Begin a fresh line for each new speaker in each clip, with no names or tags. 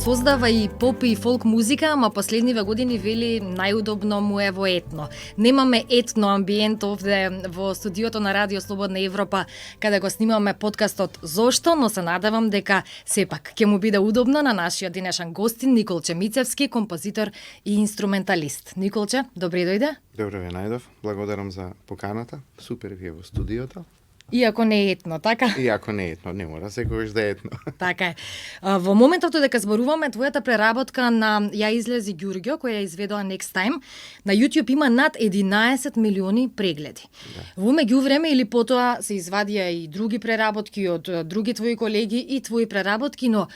создава и поп и фолк музика, ама последниве години вели најудобно му е во етно. Немаме етно амбиент овде во студиото на Радио Слободна Европа, каде го снимаме подкастот Зошто, но се надевам дека сепак ќе му биде удобно на нашиот денешен гостин Николче Мицевски, композитор и инструменталист. Николче, добре дојде.
Добре ве најдов. Благодарам за поканата. Супер ви е во студиото.
Иако не е етно, така?
Иако не е етно, не мора секогаш да е етно.
Така е. Во моментот дека зборуваме, твојата преработка на Ја излези Ѓурѓо, која ја изведува Next Time, на YouTube има над 11 милиони прегледи. Да. Во меѓувреме или потоа се извадија и други преработки од други твои колеги и твои преработки, но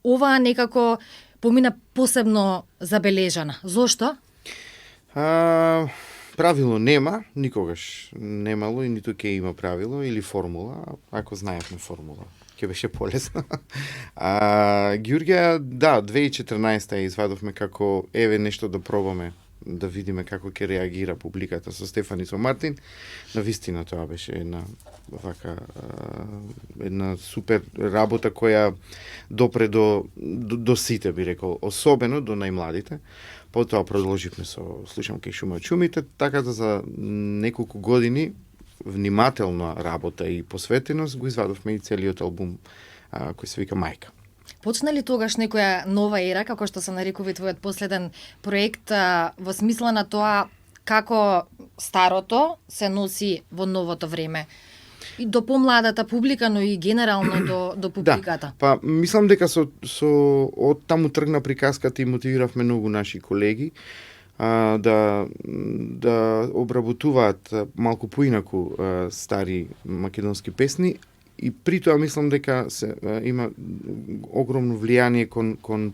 оваа некако помина посебно забележана. Зошто?
Правило нема, никогаш немало и ниту ќе има правило или формула, ако знаевме формула, ќе беше полесно. Ѓурѓа, да, 2014 ја извадовме како еве нешто да пробаме, да видиме како ќе реагира публиката со Стефан и со Мартин. Навистина тоа беше една супер работа која допре до сите, би рекол, особено до најмладите. Потоа продолживме со Слушам кај шума чумите, така да за неколку години внимателна работа и посветеност го извадовме и целиот албум кој се вика Мајка.
Почна ли тогаш некоја нова ера, како што се нарекува твојот последен проект, во смисла на тоа како старото се носи во новото време? И до помладата публика, но и генерално до публиката.
Да, па мислам дека со од таму тргна приказката и мотивиравме многу наши колеги да обработуваат малку поинаку стари македонски песни и при тоа мислам дека има огромно влијание кон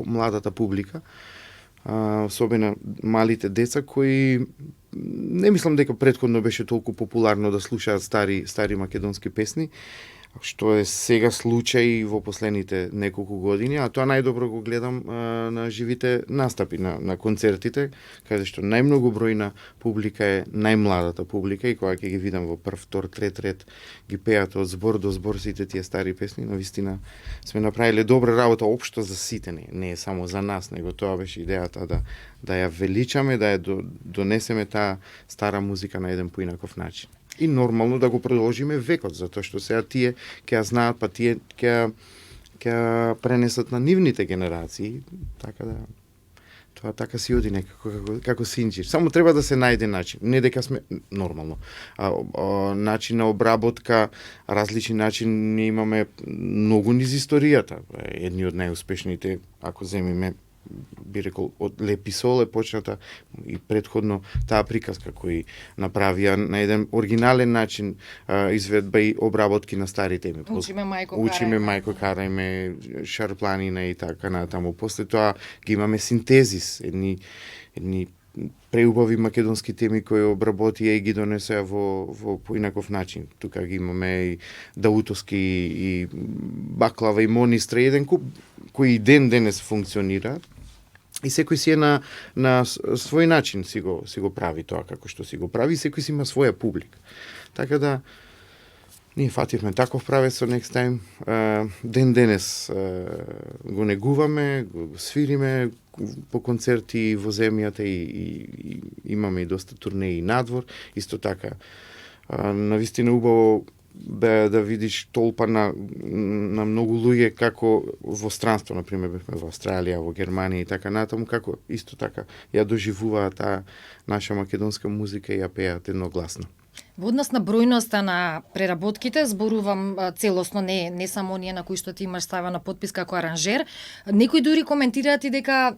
младата публика, особено малите деца кои не мислам дека претходно беше толку популарно да слушаат стари македонски песни, што е сега случај во последните неколку години, а тоа најдобро го гледам на живите настапи, на концертите, каде што најмногу бројна публика е најмладата публика и кога ќе ги видам во прв, втор, трет ред ги пеат од збор до збор сите тие стари песни, навистина сме направиле добра работа општо за сите, не е само за нас, него тоа беше идејата да ја величаме, да ја донесеме таа стара музика на еден поинаков начин. И нормално да го продолжиме векот, затоа што сега тие ќе ја знаат, па тие ќе пренесат на нивните генерации, така да тоа така си оди некако како синџир. Само треба да се најде начин, не дека сме нормално. Начин на обработка, различни начин, ние имаме многу низ историјата. Едни од најуспешните, ако земиме, би рекол, од Лепи Сол е почната и предходно таа приказка кој направија на еден оригинален начин изведба и обработки на стари теми.
Учиме
мајко карајме, Шарпланина и така натаму. После тоа ги имаме синтезис, едни преубави македонски теми кои обработија и ги донесеа во поинаков начин. Тука ги имаме и Даутовски и Баклава и Монистра, еден куп кои ден денес функционираат. И секој си е на свој начин си го прави тоа како што си го прави, и секој си има своја публика. Така да ние фативме таков правец со Next Time. Ден денес го негуваме, го свириме по концерти во земјата и имаме и доста турнеи надвор. Исто така, навистина убаво да видиш толпа на многу луѓе како во странство, например, бевме во Австралија, во Германија и така натаму, како исто така ја доживуваат таа наша македонска музика и ја пеат едногласно.
Во однос на бројноста на преработките, зборувам целосно, не само оние на кои што ти имаш ставена подпис како аранжер, некои дури коментираат и дека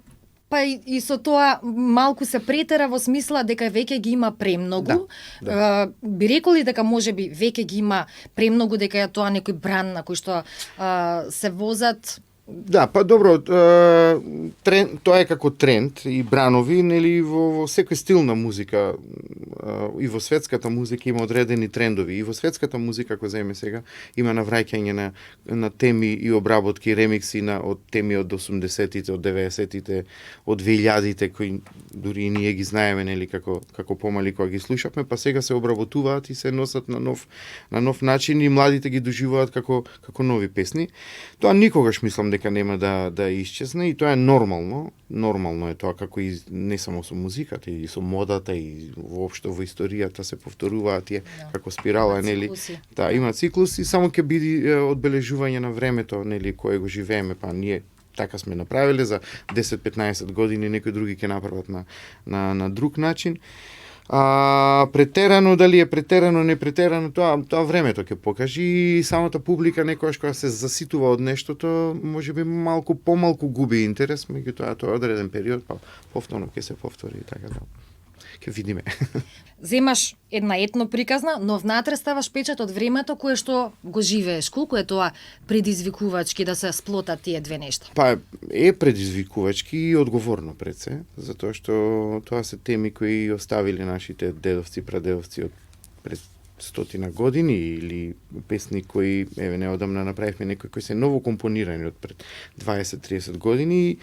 па и со тоа малку се претера во смисла дека веќе ги има премногу. Да. Би реколи дека можеби веќе ги има премногу, дека е тоа некој бран на кој што се возат.
Да, па добро, тоа е како тренд и бранови, нели во секој стил на музика и во светската музика има одредени трендови. И во светската музика, ако земеме сега, има навраќање на теми и обработки, ремикси од теми од 80-тите, од 90-тите, од 2000-тите, кои дури и ние ги знаеме, нели, како помали кога ги слушавме, па сега се обработуваат и се носат на нов начин и младите ги доживуваат како нови песни. Тоа никогаш мислам дека нема да исчезне и тоа е нормално. Нормално е тоа, како и не само со музиката, и со модата, и воопшто во историјата се повторуваат тие како спирала, нели? Да, има циклуси, само ќе биде одбележување на времето, нели, кое го живееме, па ние така сме направиле за 10-15 години, некои други ќе направат на друг начин. Претерано, дали е претерано, не претерано, тоа времето ќе покажи, и самата публика некојаш кога се заситува од нештото, можеби помалку губи интерес, меѓутоа тоа одреден период, па повторно ќе се повтори, така да ќе видиме.
Земаш една етно приказна, но внатре ставаш печат од времето кое што го живееш. Колку е тоа предизвикувачки да се сплотат тие две нешта?
Па е предизвикувачки и одговорно пред се, затоа што тоа се теми кои оставиле нашите дедовци, прадедовци од пред 100 години, или песни кои неодамна направивме некои кои се ново компонирани од пред 20-30 години.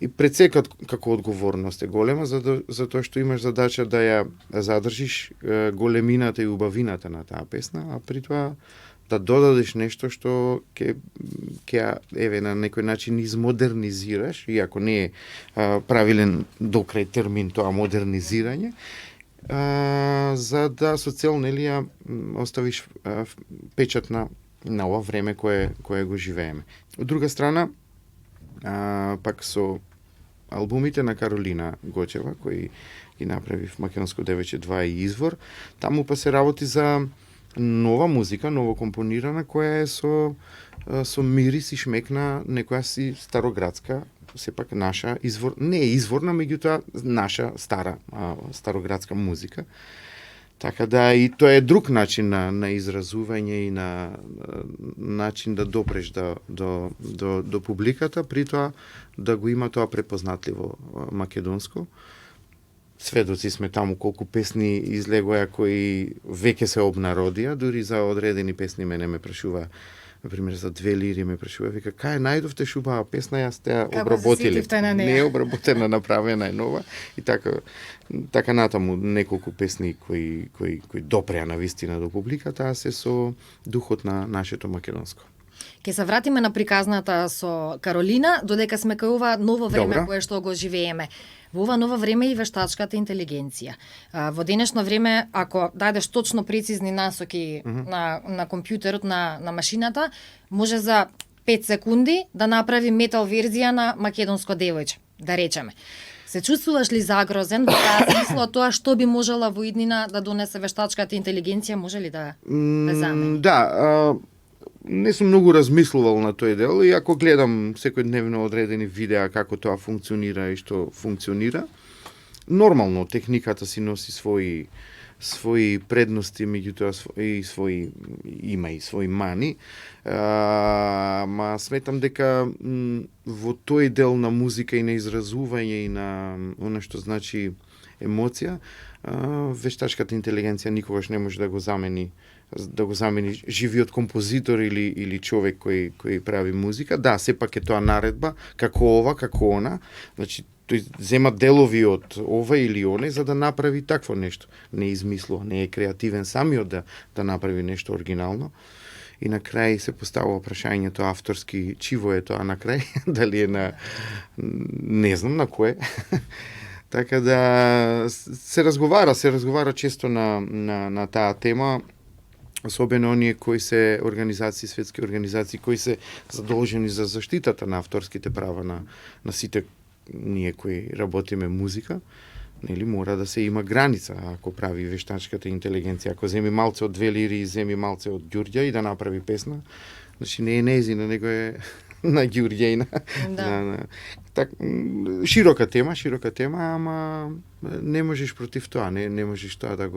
И пред се како одговорност е голема, затоа што имаш задача да ја задржиш големината и убавината на таа песна, а при тоа да додадеш нешто што ќе на некој начин измодернизираш, иако не е правилен до крај термин тоа модернизирање, за да со цел, нели, ја оставиш печат на ова време кое го живееме. Од друга страна, пак со албумите на Каролина Гочева, кои ги направи в Македонско девојче 2 и Извор, таму па се работи за нова музика, ново компонирана, која е со мирис и шмек на некоја си староградска, сепак наша не е изворна, меѓутоа наша староградска музика. Така да, и тоа е друг начин на изразување и на начин да допреш до публиката, при тоа да го има тоа препознатливо македонско. Сведоци сме таму колку песни излегоја кои веќе се обнародија, дури за одредени песни мене ме прашува, например за Две лири ме прашува, вика, кај најдовте шубава песна, јас те обработиле. Не е обработена, направена е нова, и така натаму неколку песни кои допреа на вистина до публиката, а се со духот на нашето македонско.
Ке се вратиме на приказната со Каролина, додека сме кај ова ново време
Добра.
кое што го живееме. Во ова ново време и вештачката интелигенција. Во денешно време, ако дадеш точно прецизни насоки на компјутерот, на машината, може за 5 секунди да направи метал верзија на Македонско девојче, да речеме. Се чувствуваш ли загрозен во таа смисла тоа што би можела во иднина да донесе вештачката интелигенција, може ли да замени?
Да, не сум многу размислувал на тој дел, и ако гледам секојдневно одредени видеа како тоа функционира и што функционира, нормално техниката си носи свои предности, меѓутоа има и свои мани. Ма сметам дека во тој дел на музика и на изразување и на она што значи емоција, вештачката интелигенција никогаш не може да го замени живиот композитор или човек кој прави музика. Да, сепак е тоа наредба, како ова, како она. Значи, тој зема делови од ова или оне за да направи такво нешто. Не измислува, не е креативен самиот да направи нешто оригинално. И на крај се поставува прашањето авторски, чиво е тоа на крај, дали е не знам на кое. Така да се разговара често на таа тема, особено оние кои се светски организации кои се задолжени за заштитата на авторските права на сите ние кои работиме музика. Нели, мора да се има граница ако прави вештачката интелигенција. Ако земи малце од Две лири и земи малце од Ѓурѓа и да направи песна, значи не е нејзина, него е на Ѓурѓејна.
Да.
Широка тема, ама не можеш против тоа, не можеш тоа да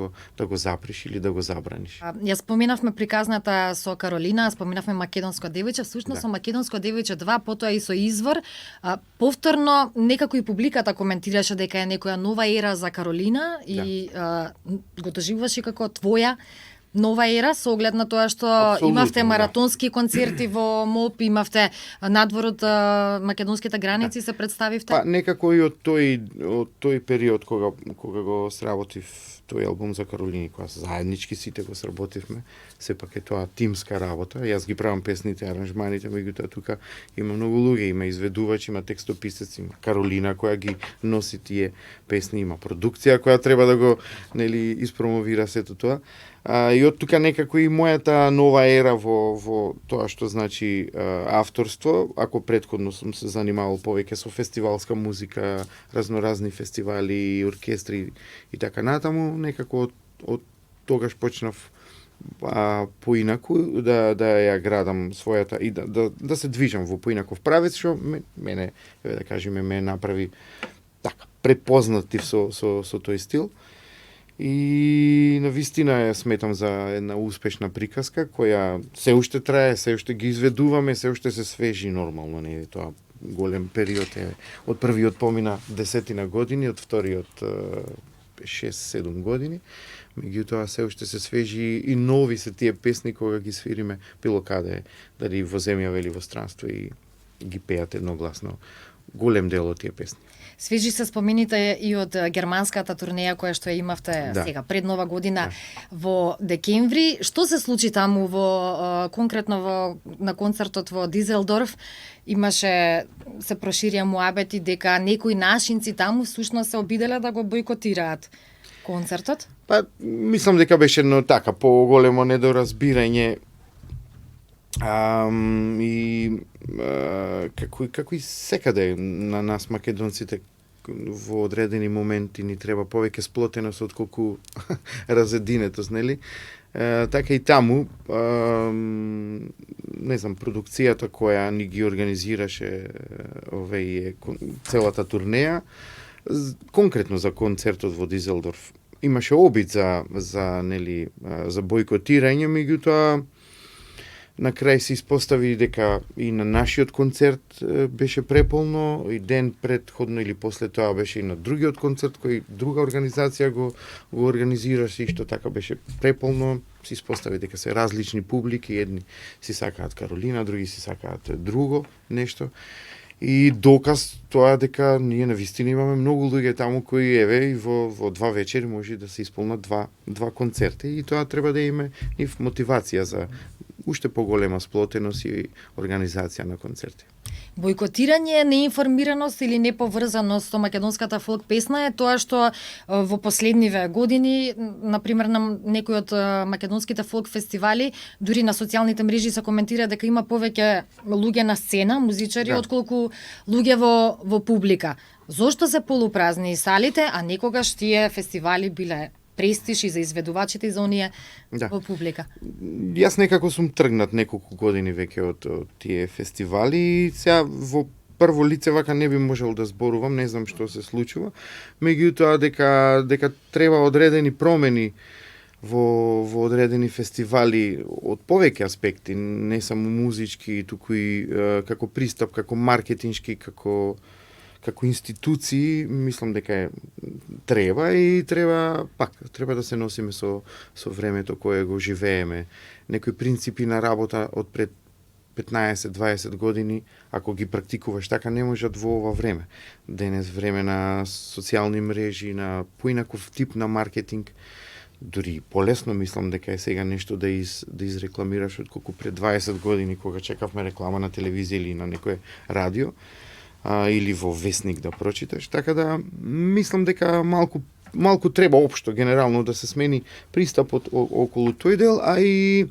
го запреш или да го забраниш.
Ја споменавме приказната со Каролина, споменавме Македонско девојче, всушност со Македонско девојче 2, потоа и со Извор. Повторно некако и публиката коментираше дека е некоја нова ера за Каролина и го доживуваше како твоја нова ера со оглед на тоа што
Апсолутно,
имавте
да.
маратонски концерти во МОП, имавте надвор од македонските граници се представивте?
Па некако и од тој период кога го сработив тој албум за Каролини, кога заеднички сите го сработивме, сепак е тоа тимска работа. Јас ги правам песните, аранжманите, меѓутоа тука има многу луѓе, има изведувач, има текстописец, има Каролина која ги носи тие песни, има продукција која треба да го испромовира сето тоа. И од тука некако и мојата нова ера во тоа што значи авторство, ако претходно сум се занимавал повеќе со фестивалска музика, разноразни фестивали, оркестри и така натаму, некако од тогаш почнав поинаку да ја градам својата и да се движам во поинаков правец, што мене, да кажеме, ме направи така препознатив со тој стил. И на вистина ја сметам за една успешна приказка која се уште трае, се уште ги изведуваме, се уште се свежи нормално, не е тоа голем период е. Од првиот помина 10 години, од вториот 6-7 години. Меѓутоа се уште се свежи и нови се тие песни кога ги свириме било каде, дали во земја или во странство и ги пеат едногласно голем дел од тие песни.
Свежи се спомените и од германската турнеја која што ја имавте сега пред Нова година во декември. Што се случи таму конкретно на концертот во Дизелдорф? Имаше се проширија муабети дека некои нашинци таму всушност се обиделе да го бойкотираат концертот?
Па мислам дека беше едно така поголемо недоразбирање како и секаде на нас македонците во одредени моменти ни треба повеќе сплотеност отколку разединетост, нели? Така и таму, не знам, продукцијата која ни ги организираше целата турнеја, конкретно за концертот во Дизелдорф, имаше обид за бойкотирање, меѓутоа на крај се испостави дека и на нашиот концерт беше преполно, и ден предходно или после тоа беше и на другиот концерт кој друга организација го организираше, и што така беше преполно. Се испостави дека се различни публики, едни си сакаат Каролина, други си сакаат друго нешто. И доказ тоа дека ние на вистина имаме многу луѓе таму кои и во 2 вечери може да се исполнат два концерта, и тоа треба да има нив мотивација за уште поголема сплотеност и организација на концерти.
Бојкотирање, неинформираност или неповрзаност со македонската фолк песна е тоа што во последниве години, например на некои од македонските фолк фестивали, дури на социјалните мрежи се коментира дека има повеќе луѓе на сцена, музичари, отколку луѓе во публика. Зошто се полупразни салите, а некогаш тие фестивали биле престиж и за изведувачите и за оние во публика?
Јас некако сум тргнат неколку години веќе од тие фестивали, и сега во прво лице вака не би можел да зборувам, не знам што се случува, меѓутоа дека треба одредени промени во одредени фестивали од повеќе аспекти, не само музички, туку и како пристап, како маркетиншки, како институции, мислам дека треба да се носиме со времето кое го живееме. Некои принципи на работа од пред 15-20 години, ако ги практикуваш така, не можат во ова време. Денес време на социјални мрежи, на поинаков тип на маркетинг, дури полесно мислам дека е сега нешто да изрекламираш отколку пред 20 години кога чекавме реклама на телевизија или на некое радио, или во весник да прочиташ, така да мислам дека малку треба општо генерално да се смени пристапот околу тој дел, а и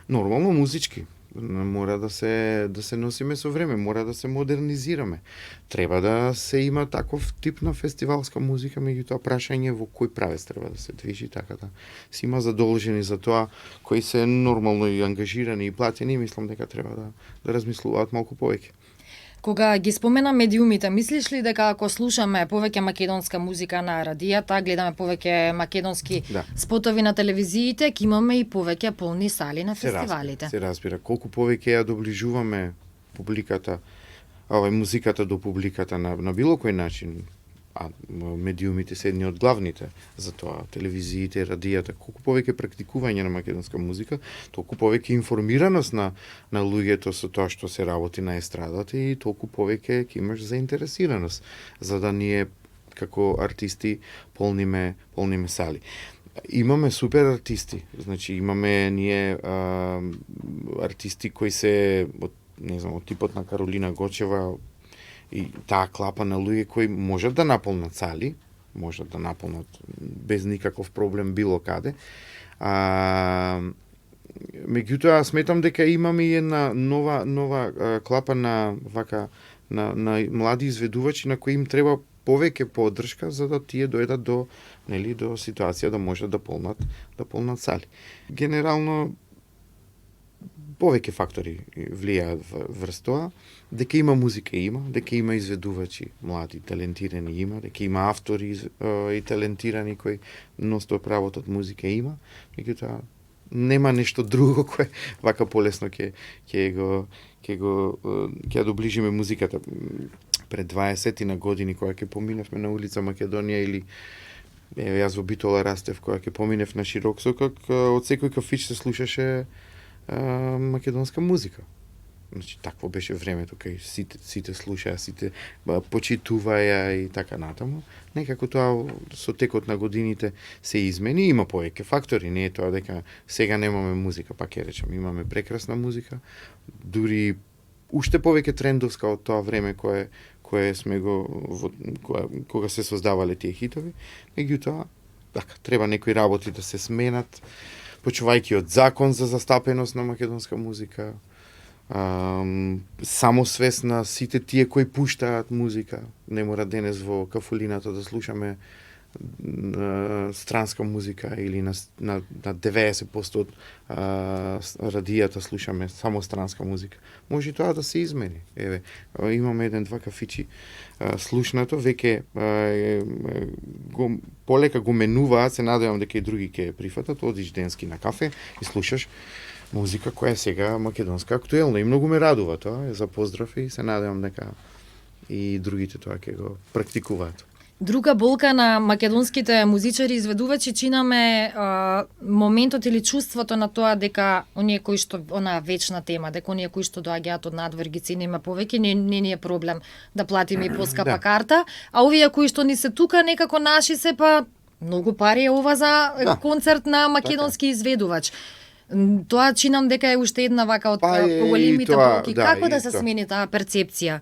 нормално музички. Мора да се носиме со време, мора да се модернизираме. Треба да се има таков тип на фестивалска музика, меѓутоа прашање во кој правец треба да се движи, така да се има задолжени за тоа, кои се нормално и ангажирани и платени, мислам дека треба да размислуваат малку повеќе.
Кога ги спомена медиумите, мислиш ли дека ако слушаме повеќе македонска музика на радијата, гледаме повеќе македонски спотови на телевизиите, ќе имаме и повеќе полни сали на фестивалите?
Се разбира. Колку повеќе ја доближуваме публиката, музиката до публиката на било кој начин, а медиумите се едни од главните за тоа, телевизиите, радијата, колку повеќе практикување на македонска музика, толку повеќе информираност на луѓето со тоа што се работи на естрадата и толку повеќе ќе имаш заинтересираност за да ние како артисти полниме сали. Имаме супер артисти, значи имаме ние артисти кои се од од типот на Каролина Гочева и таа клапа на луѓе кои можат да наполнат сали, можат да наполнат без никаков проблем било каде. Меѓутоа сметам дека имаме и една нова клапа на на млади изведувачи на кои им треба повеќе поддршка за да тие дојдат до до ситуација да можат да полнат сали. Генерално повеќе фактори влијаат врз тоа, дека има музика дека има изведувачи млади, талентирани дека има автори и талентирани кои ностоп работат музика меѓутоа нема нешто друго кое вака полесно ќе ја доближиме музиката. Пред 20 на години кога ќе поминевме на улица Македонија или јас во Битола растев кога ќе поминев на широк сокак, од секој кафич се слушаше македонска музика. Значи, такво беше времето кај сите слушаа, сите почитуваја и така натаму. Некако тоа со текот на годините се измени, има повеќе фактори, не е тоа дека сега немаме музика, па ќе речам, имаме прекрасна музика, дури уште повеќе трендовска од тоа време кое сме кога се создавале тие хитови. Меѓутоа, така, треба некои работи да се сменат, почувајќи од закон за застапеност на македонска музика, самосвест на сите тие кои пуштаат музика. Не мора денес во кафулината да слушаме странска музика или на 90% од радијата слушаме само странска музика. Може и тоа да се измени. Еве, имаме еден-два кафичи слушнато, веќе полека го менуваат, се надевам дека и други ќе прифатат, одиш денски на кафе и слушаш музика која е сега македонска актуелна и многу ме радува тоа, за поздрав и се надевам дека и другите тоа ќе го практикуваат.
Друга болка на македонските музичари и изведувачи чинаме моментот или чувството на тоа дека оние кои што она вечна тема, дека оние кои што доаѓаат од надвор ги цениме повеќе, не ни е проблем да платиме и поскапа карта, а овие кои што ни се тука некако наши се па многу пари е ова за концерт на македонски изведувач. Тоа чинам дека е уште една вака од поголемите болки. Како да се смени таа перцепција?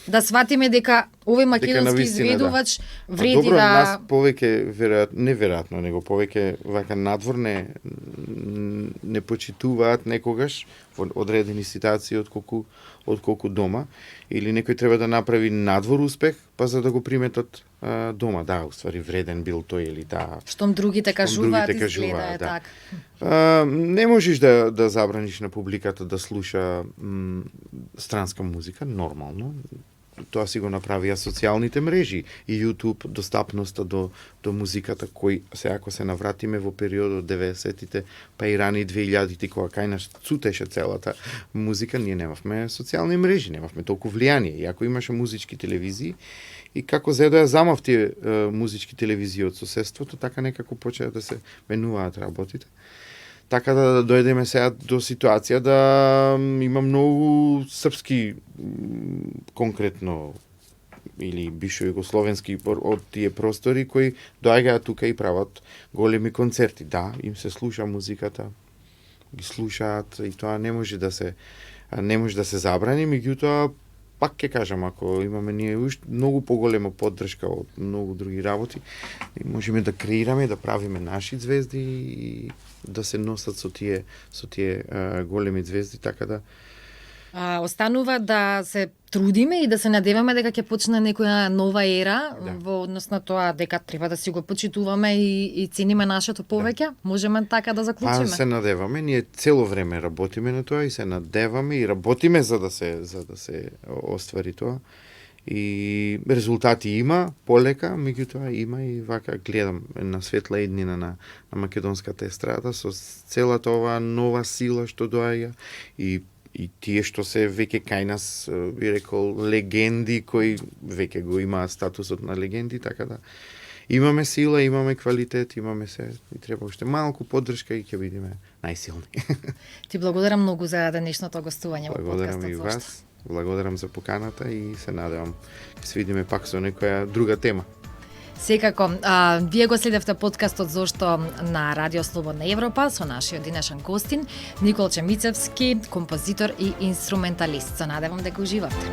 Да сватиме дека овој македонски изведувач вреди
добро,
да...
нас повеќе, неверојатно, него повеќе вака надвор не почитуваат некогаш во одредени ситуации отколку дома. Или некој треба да направи надвор успех, па за да го приметат дома. Да, уствари вреден бил тој или таа.
Штом другите кажуваат, изгледа е така.
Не можеш да забраниш на публиката да слуша странска музика, нормално. Тоа си го направија социјалните мрежи и YouTube, достапноста до музиката, кој се ако се навратиме во периодот 90-тите, па и рани 2000-ти, кога кај нас цутеше целата музика, ние немавме социјални мрежи, немавме толку влијание. И ако имаше музички телевизии, и како за да ја замав тие музички телевизии од соседството, така некако почеа да се менуваат работите. Така да дојдеме сега до ситуација да има многу српски конкретно или бившо југословенски од тие простори кои доаѓаат тука и прават големи концерти. Да, им се слуша музиката, ги слушаат и тоа не може да се забрани, меѓутоа пак ќе кажам, ако имаме ние уште многу поголема поддршка од многу други работи, можеме да креираме, да правиме наши звезди и да се носат со тие големи звезди, така да
останува да се трудиме и да се надеваме дека ќе почне некоја нова ера во однос на тоа дека треба да си го почитуваме и цениме нашето повеќе. Можеме така да заклучиме.
Се надеваме, ние цело време работиме на тоа и се надеваме и работиме за да се оствари тоа. И резултати има, полека, меѓутоа има и вака гледам на светла иднина на македонската естрада со целата оваа нова сила што доаѓа и и тие што се веќе кај нас, би рекол, легенди кои веќе го имаат статусот на легенди, така да имаме сила, имаме квалитет, имаме се, и треба уште малку поддршка и ќе бидеме најсилни.
Ти благодарам многу за денешното гостување во
Благодарам
подкастот.
и вас, благодарам за поканата и се надевам ќе се видиме пак со некоја друга тема.
Секако, вие го следевте подкастот Зошто на Радио Слободна Европа со нашиот денешен гостин Никол Чемицевски, композитор и инструменталист. Се надевам дека уживавте.